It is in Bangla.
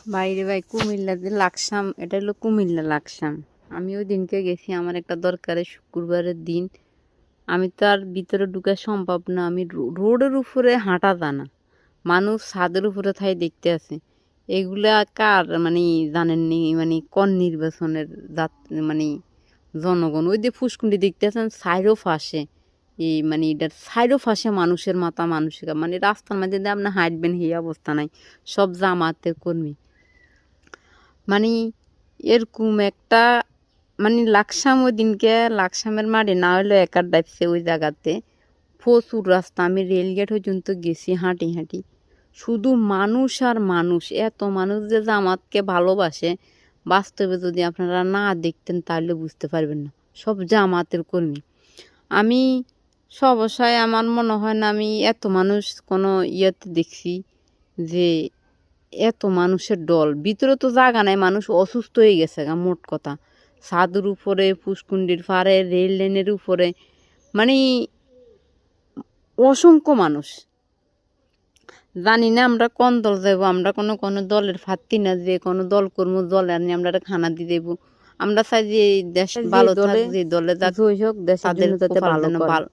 বাইরে ভাই কুমিল্লাতে লাকসাম, এটা হলো কুমিল্লা লাকসাম। আমি ওই দিনকে গেছি আমার একটা দরকারে, শুক্রবারের দিন। আমি তো আর ভিতরে ঢুকা সম্ভব না, আমি রোডের উপরে হাঁটা জানা মানুষ ছাদের উপরে থাই দেখতে আছে। এগুলা কার মানে জানেননি, মানে কোন নির্বাচনের জাত মানে জনগণ। ওই যে ফুসকুন্ডি দেখতে আছেন সাইরো ফাঁসে, এই মানে এটার সাইরো ফাঁসে মানুষের মাথা মানুষের মানে রাস্তার মাঝে দিয়ে আপনি হাঁটবেন এই অবস্থা নাই। সব জামাতের কর্মী মানে এরকম একটা মানে লাকসাম। ওই দিনকে লাকসামের মাঠে না হলে একার ডাইপছে ওই জায়গাতে প্রচুর রাস্তা। আমি রেলগেট পর্যন্ত গেছি হাঁটি হাঁটি, শুধু মানুষ আর মানুষ। এত মানুষ যে জামাতকে ভালোবাসে, বাস্তবে যদি আপনারা না দেখতেন তাহলে বুঝতে পারবেন না। সব জামাতের কর্মী। আমি সবসায় আমার মনে হয় না আমি এত মানুষ কোনো ইয়েতে দেখছি যে এত মানুষের দল। ভিতরে তো জায়গা নাই, মানুষ অসুস্থ হয়ে গেছে গা মোট কথা। ছাদের উপরে, পুষ্কুণ্ডির পাড়ে, রেল লাইনের উপরে, মানে অসংখ্য মানুষ। জানি না আমরা কোন দল যাবো, আমরা কোনো কোনো দলের ফাত্তি না যে কোনো দল কর্ম দল আনি আমরা খানা দিয়ে দেবো। আমরা চাই যে দেশ ভালো থাক, যে দলে যাক, দেশের জন্য যাতে ভালো